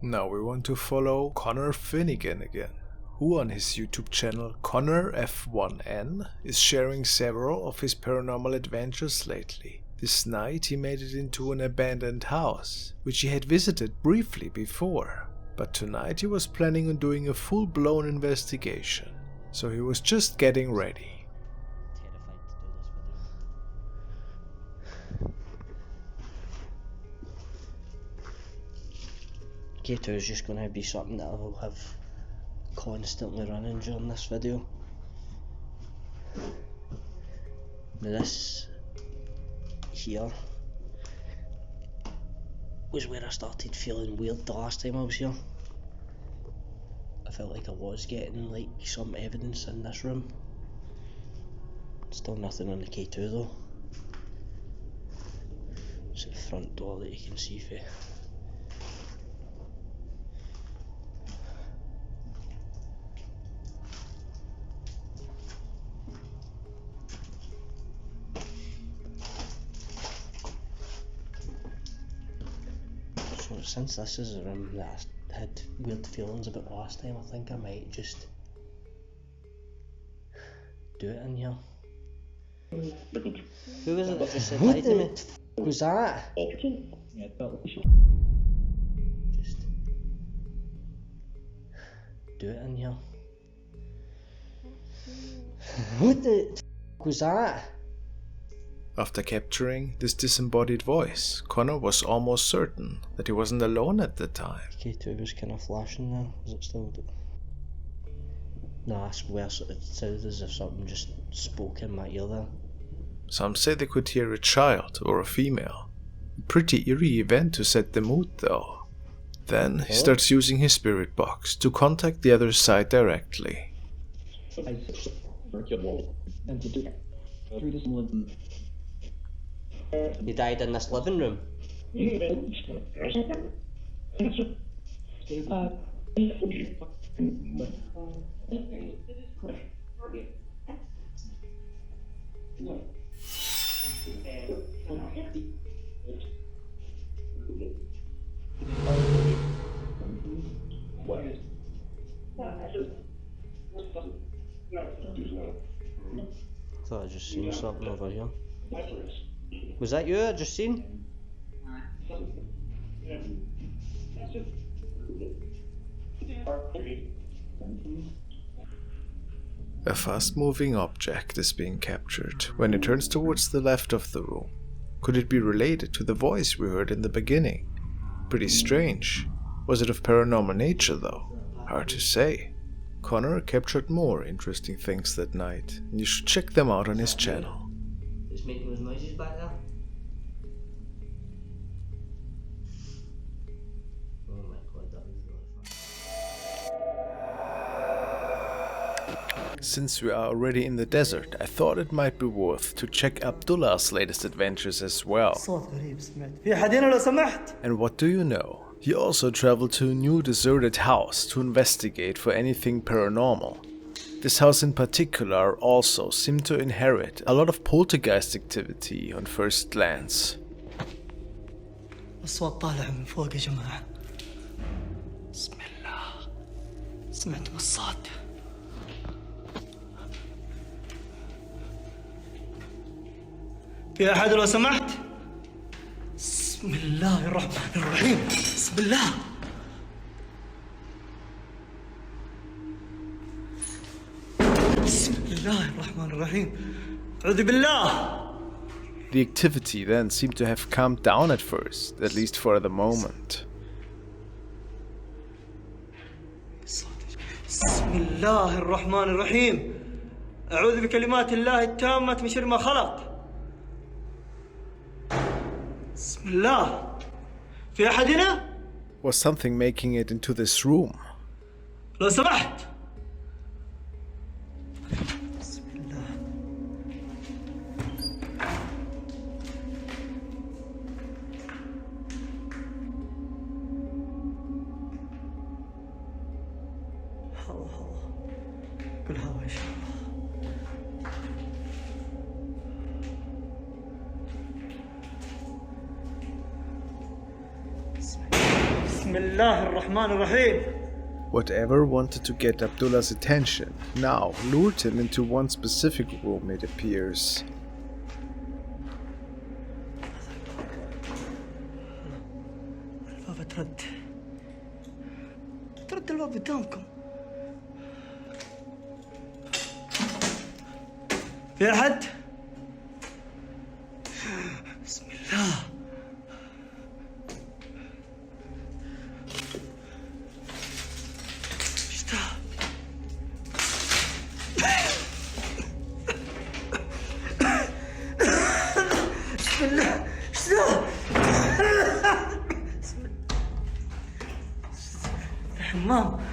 Now we want to follow Connor Finnigan again, who on his YouTube channel Connor F1N is sharing several of his paranormal adventures lately. This night he made it into an abandoned house, which he had visited briefly before, but tonight he was planning on doing a full-blown investigation, so he was just getting ready. K2 is just going to be something that I will have constantly running during this video. Now this here was where I started feeling weird the last time I was here. I felt like I was getting like some evidence in this room. Still nothing on the K2 though. It's the front door that you can see for. So since this is a room that I had weird feelings about last time, I think I might just do it in here. Who was it that just said hi to me? Who's that? Just do it in here. What the f was that? After capturing this disembodied voice, Connor was almost certain that he wasn't alone at the time. K2 was kind of flashing now. Is it still? No, I swear it sounded as if something just spoke in my ear there. Some say they could hear a child or a female. A pretty eerie event to set the mood though. Then he starts using his spirit box to contact the other side directly. He died in this living room. Thought I just seen something over here. Was that you I just seen? A fast-moving object is being captured when it turns towards the left of the room. Could it be related to the voice we heard in the beginning? Pretty strange. Was it of paranormal nature though? Hard to say. Connor captured more interesting things that night, and you should check them out on his channel. It's making those noises back there. Oh my god, that was really fun. Since we are already in the desert, I thought it might be worth to check Abdullah's latest adventures as well. And what do you know? He also traveled to a new deserted house to investigate for anything paranormal. This house in particular also seemed to inherit a lot of poltergeist activity on first glance. الصوت طالع من فوق يا جماعة. بسم الله. سمعت بالصوت. في أحد لو سمحت؟ بسم الله الرحمن الرحيم. بسم الله. بسم الله الرحمن الرحيم. أعوذ بالله. The activity then seemed to have calmed down at first, at least for the moment. بسم الله الرحمن الرحيم. أعوذ بكلمات الله التامة من شر ما خلق. بسم الله. في أحد هنا؟ Was something making it into this room? لو سمحت. بسم الله. الله كل هوا إن شاء الله. بسم الله. بسم الله الرحمن الرحيم. Whatever wanted to get Abdullah's attention now lured him into one specific room, it appears. الباب ترد الباب قدامكم. في أحد؟ بسم الله. ايش ده؟ بسم الله. ايش ده؟ بسم الله. الحمام.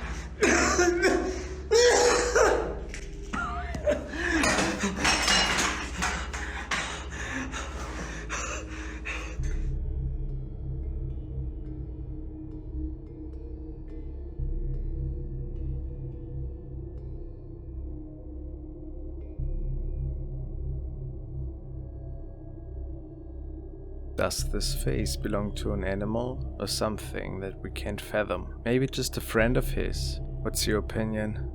Does this face belong to an animal or something that we can't fathom? Maybe just a friend of his? What's your opinion?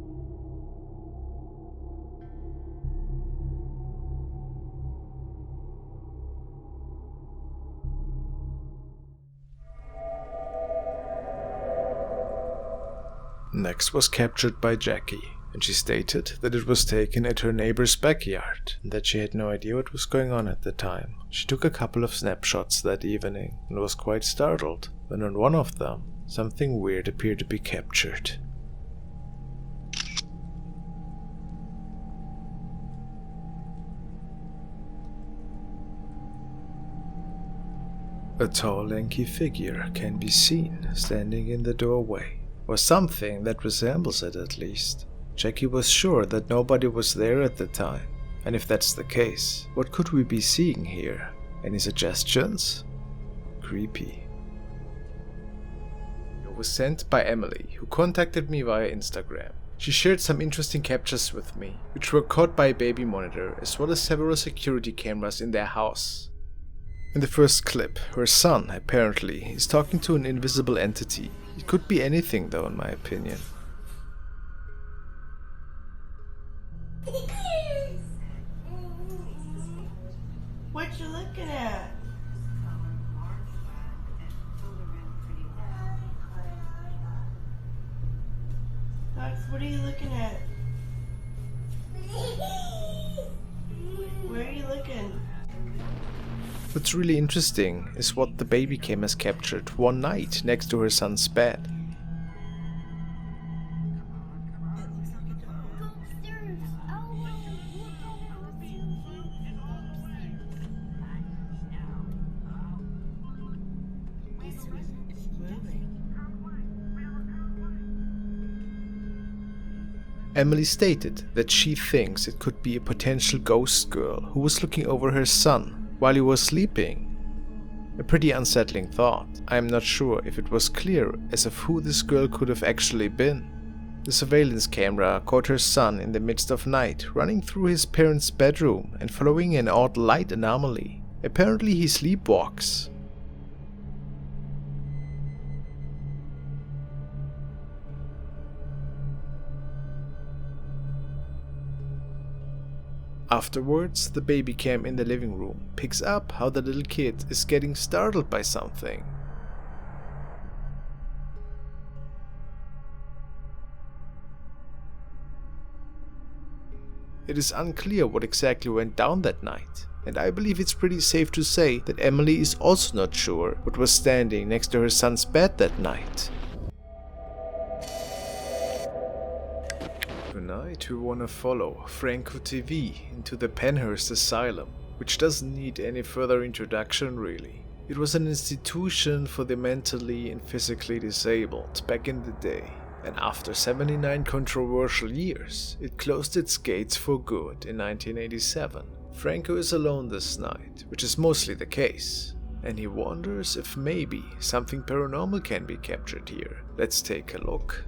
Next was captured by Jacky, and she stated that it was taken at her neighbor's backyard and that she had no idea what was going on at the time. She took a couple of snapshots that evening and was quite startled when on one of them something weird appeared to be captured. A tall, lanky figure can be seen standing in the doorway, or something that resembles it at least. Jacky was sure that nobody was there at the time, and if that's the case, what could we be seeing here? Any suggestions? Creepy. It was sent by Emily, who contacted me via Instagram. She shared some interesting captures with me, which were caught by a baby monitor as well as several security cameras in their house. In the first clip, her son, apparently, is talking to an invisible entity. It could be anything though, in my opinion. What you looking at? Max, what are you looking at? Where are you looking? What's really interesting is what the baby cam has captured one night next to her son's bed. Emily stated that she thinks it could be a potential ghost girl who was looking over her son while he was sleeping. A pretty unsettling thought. I am not sure if it was clear as of who this girl could have actually been. The surveillance camera caught her son in the midst of night running through his parents' bedroom and following an odd light anomaly. Apparently he sleepwalks. Afterwards, the baby cam in the living room picks up how the little kid is getting startled by something. It is unclear what exactly went down that night, and I believe it's pretty safe to say that Emily is also not sure what was standing next to her son's bed that night. Tonight we wanna follow FrostmareTV into the Panoramas Asylum, which doesn't need any further introduction really. It was an institution for the mentally and physically disabled back in the day, and after 79 controversial years, it closed its gates for good in 1987. Franco is alone this night, which is mostly the case, and he wonders if maybe something paranormal can be captured here. Let's take a look.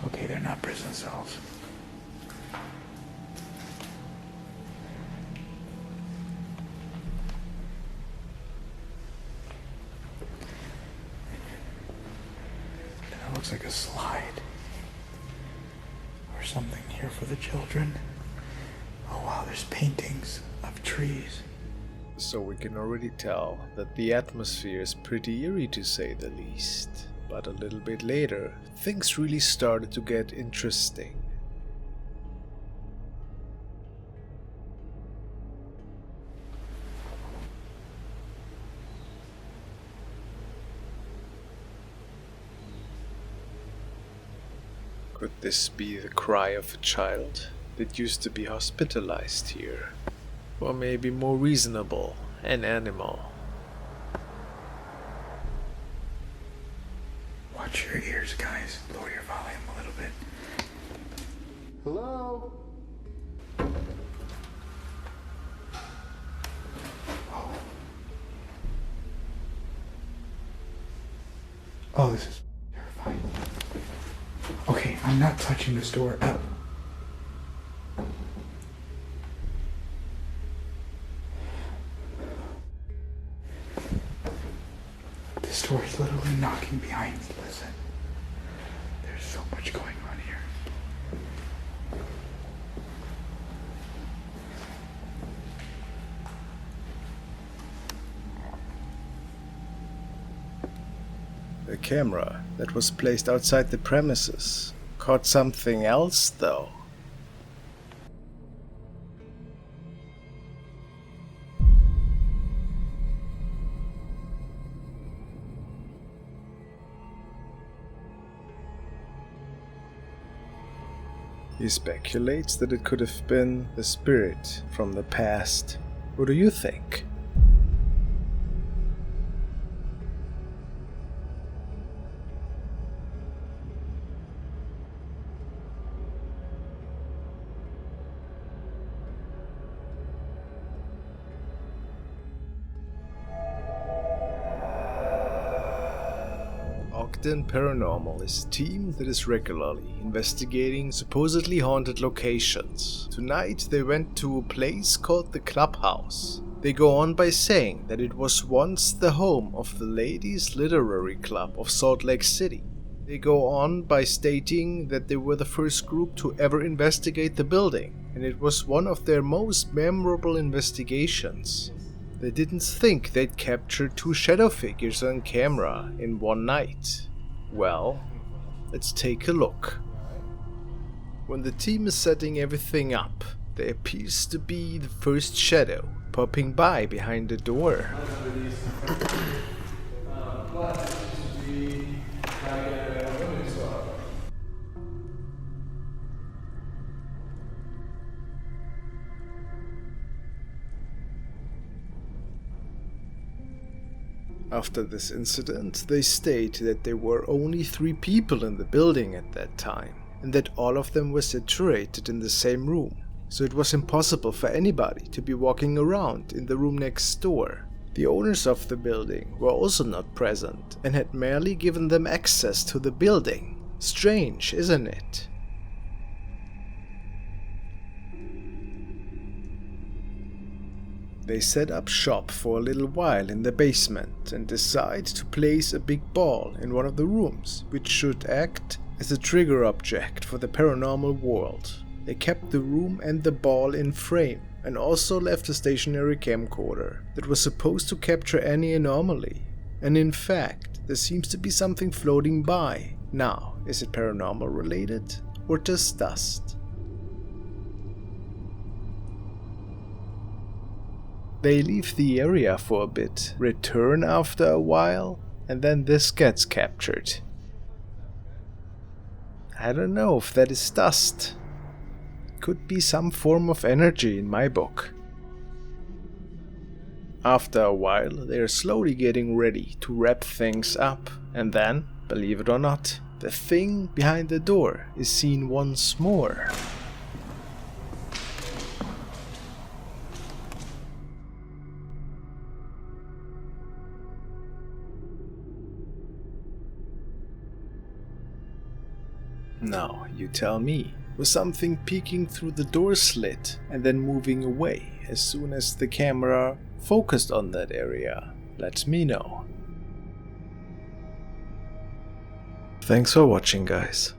Okay, they're not prison cells. That looks like a slide. Or something here for the children. Oh wow, there's paintings of trees. So we can already tell that the atmosphere is pretty eerie to say the least. But a little bit later, things really started to get interesting. Could this be the cry of a child that used to be hospitalized here? Or maybe more reasonable, an animal? Watch your ears, guys. Lower your volume a little bit. Hello? Oh. Oh, this is terrifying. Okay, I'm not touching this door up. This door is literally knocking behind me. Listen. There's so much going on here. The camera that was placed outside the premises caught something else, though. He speculates that it could have been the spirit from the past. What do you think? Ogden Paranormal is a team that is regularly investigating supposedly haunted locations. Tonight they went to a place called the Clubhouse. They go on by saying that it was once the home of the Ladies Literary Club of Salt Lake City. They go on by stating that they were the first group to ever investigate the building, and it was one of their most memorable investigations. They didn't think they'd capture 2 shadow figures on camera in one night. Well, let's take a look. When the team is setting everything up, there appears to be the first shadow popping by behind the door. After this incident, they state that there were only 3 people in the building at that time, and that all of them were situated in the same room, so it was impossible for anybody to be walking around in the room next door. The owners of the building were also not present and had merely given them access to the building. Strange, isn't it? They set up shop for a little while in the basement and decide to place a big ball in one of the rooms, which should act as a trigger object for the paranormal world. They kept the room and the ball in frame and also left a stationary camcorder that was supposed to capture any anomaly. And in fact, there seems to be something floating by. Now, is it paranormal related or just dust? They leave the area for a bit, return after a while, and then this gets captured. I don't know if that is dust. Could be some form of energy in my book. After a while, they are slowly getting ready to wrap things up, and then, believe it or not, the thing behind the door is seen once more. Now, you tell me, was something peeking through the door slit and then moving away as soon as the camera focused on that area? Let me know. Thanks for watching, guys.